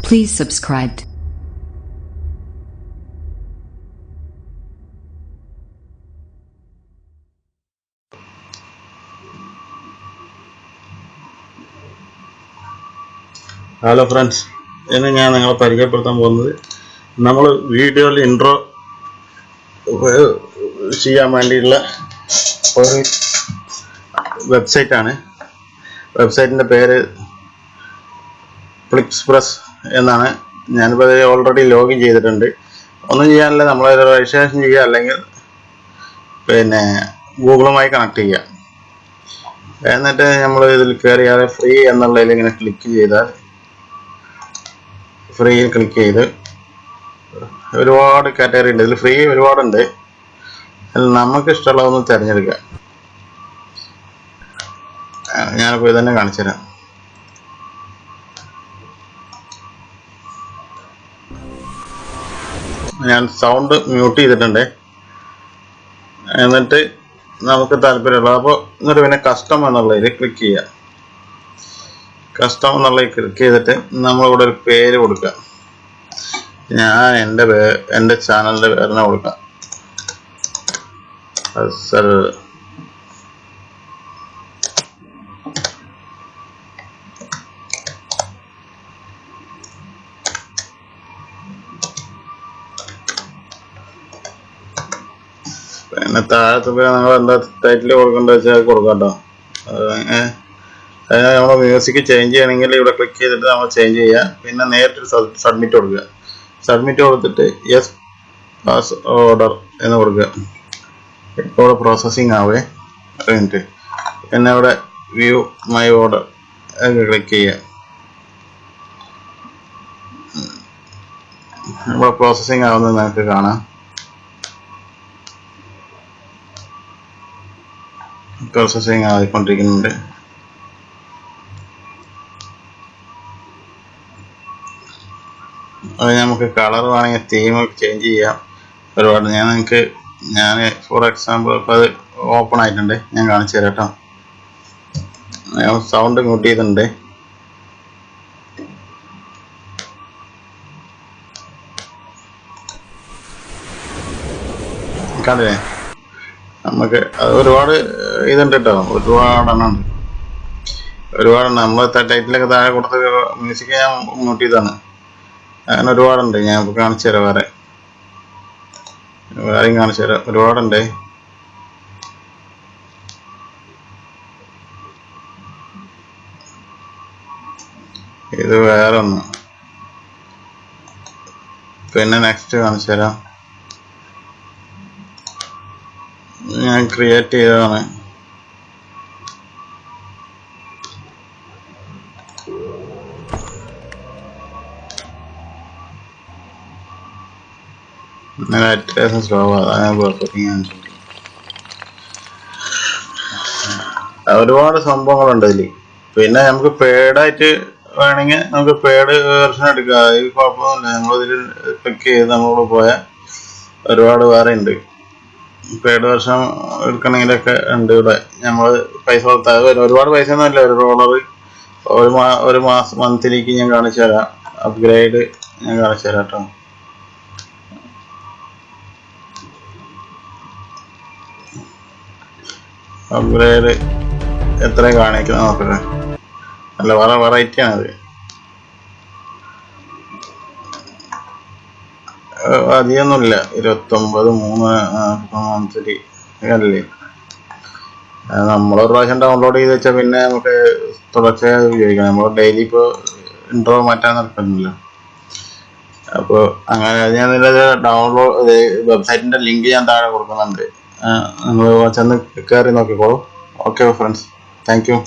Please subscribe. Hello friends, ഇന്ന് ഞാൻ നിങ്ങളെ പരിചയപ്പെടുത്താൻ പോകുന്നത് നമ്മൾ വീഡിയോയിൽ ഇൻട്രോ ചെയ്യാൻ വേണ്ടിയുള്ള ഒരു വെബ്സൈറ്റ് ആണ്. വെബ്സൈറ്റിന്റെ പേര് ഫ്ലിക്സ്പ്രസ് എന്നാണ്. ഞാനിപ്പോൾ ഓൾറെഡി ലോഗിൻ ചെയ്തിട്ടുണ്ട്. ഒന്നും ചെയ്യാനില്ല, നമ്മൾ രജിസ്ട്രേഷൻ ചെയ്യുക, അല്ലെങ്കിൽ പിന്നെ ഗൂഗിളുമായി കണക്ട് ചെയ്യുക. എന്നിട്ട് നമ്മൾ ഇതിൽ കയറിയാൽ ഫ്രീ എന്നുള്ളതിൽ ഇങ്ങനെ ക്ലിക്ക് ചെയ്താൽ ഫ്രീയിൽ ക്ലിക്ക് ചെയ്ത് ഒരുപാട് കാറ്റഗറി ഉണ്ട്. ഇതിൽ ഫ്രീ ഒരുപാടുണ്ട്. അതിൽ നമുക്ക് ഇഷ്ടമുള്ളതൊന്ന് തിരഞ്ഞെടുക്കുക. ഞാനിപ്പോൾ ഇതന്നെ കാണിച്ചു തരാം. ഞാൻ സൗണ്ട് മ്യൂട്ട് ചെയ്തിട്ടുണ്ട്. എന്നിട്ട് നമുക്ക് താല്പര്യമുള്ള എന്നിട്ട് പിന്നെ കസ്റ്റം എന്നുള്ളതിൽ ക്ലിക്ക് ചെയ്യുക. കസ്റ്റം എന്നുള്ളതിൽ ക്ലിക്ക് ചെയ്തിട്ട് നമ്മളിവിടെ ഒരു പേര് കൊടുക്കുക. ഞാൻ എൻ്റെ ചാനലിൻ്റെ പേരിനെ കൊടുക്കാം. സർ പിന്നെ താഴത്ത് നിങ്ങൾ എന്താ ടൈറ്റിൽ കൊടുക്കേണ്ടത് വെച്ചാൽ കൊടുക്കാം കേട്ടോ. അതിന് നമ്മൾ മ്യൂസിക് ചേഞ്ച് ചെയ്യണമെങ്കിൽ ഇവിടെ ക്ലിക്ക് ചെയ്തിട്ട് നമ്മൾ ചേഞ്ച് ചെയ്യുക. പിന്നെ നേരിട്ട് സബ്മിറ്റ് കൊടുക്കുക. സബ്മിറ്റ് കൊടുത്തിട്ട് യെസ് പാസ് ഓർഡർ എന്ന് കൊടുക്കുക. ഇപ്പോൾ പ്രോസസ്സിങ് ആവേ ഒരു മിനിറ്റ്. പിന്നെ ഇവിടെ വ്യൂ മൈ ഓർഡർ ക്ലിക്ക് ചെയ്യുക. ഇവിടെ പ്രോസസ്സിങ് ആവുന്നത് നിങ്ങൾക്ക് കാണാം. പ്രോസസ്സിങ് ആയിക്കൊണ്ടിരിക്കുന്നുണ്ട്. അത് നമുക്ക് കളർ വേണമെങ്കിൽ തീം ചേഞ്ച് ചെയ്യാം. ഒരുപാട് ഞാൻ ഫോർ എക്സാമ്പിൾ ഇപ്പോൾ അത് ഓപ്പൺ ആയിട്ടുണ്ട്. ഞാൻ കാണിച്ചു തരാം കേട്ടോ. ഞാൻ സൗണ്ട് മ്യൂട്ട് ചെയ്തിട്ടുണ്ട്. കണ്ടില്ലേ? നമുക്ക് അത് ഒരുപാട് ഇതുണ്ട് കേട്ടോ. ഒരുപാടെണ്ണം നമ്മൾ ടൈറ്റിലൊക്കെ താഴെ കൊടുത്ത് മ്യൂസിക് ഞാൻ മ്യൂട്ട് ചെയ്താണ്. അങ്ങനെ ഒരുപാടുണ്ട്. ഞാൻ ഇപ്പോൾ കാണിച്ചു തരാം. വേറെയും കാണിച്ചു തരാം. ഒരുപാടുണ്ട്. ഇത് വേറെ ഒന്ന്. പിന്നെ നെക്സ്റ്റ് കാണിച്ചു തരാം. ഞാൻ ക്രിയേറ്റ് ചെയ്തതാണ്. സ്ലോ ഒരുപാട് സംഭവങ്ങളുണ്ട് ഇതിൽ. പിന്നെ നമുക്ക് പെയ്ഡായിട്ട് വേണമെങ്കിൽ നമുക്ക് പെയ്ഡ് വെർഷൻ എടുക്കുക. ഇത് കുഴപ്പമൊന്നുമില്ല. നമ്മളിതിൽ ക്ലിക്ക് ചെയ്ത് നമ്മളോട് പോയാൽ ഒരുപാട് വേറെ ഉണ്ട്. പെയ്ഡ് വെർഷൻ എടുക്കണമെങ്കിലൊക്കെ ഉണ്ട്. ഇവിടെ നമ്മൾ പൈസ കൊടുത്താൽ ഒരുപാട് പൈസ ഒന്നുമില്ല. ഒരു ഡോളർ ഒരു മാസം മന്ത്ലിക്ക് ഞാൻ കാണിച്ചു തരാം. അപ്ഗ്രേഡ് ഞാൻ കാണിച്ചു തരാം കേട്ടോ. അപ്ഗ്രേഡ് എത്ര കാണിക്കുന്നത് നോക്കട്ടെ. നല്ല വെറൈറ്റി ആണത്. അധികമൊന്നുമില്ല. 29 മന്ത്ലി അല്ലേ. നമ്മളൊരു പ്രാവശ്യം ഡൗൺലോഡ് ചെയ്ത് വെച്ചാൽ പിന്നെ നമുക്ക് തുടർച്ചയായി ഉപയോഗിക്കാം. നമ്മൾ ഡെയിലി ഇപ്പോൾ ഇൻട്രോ മാറ്റാൻ നടക്കുന്നില്ല. അപ്പോൾ അങ്ങനെ ഞാൻ ഡൗൺലോഡ് വെബ്സൈറ്റിൻ്റെ ലിങ്ക് ഞാൻ താഴെ കൊടുക്കുന്നുണ്ട്. നിങ്ങൾ ചെന്ന് കയറി നോക്കിക്കോളൂ. Okay friends, thank you.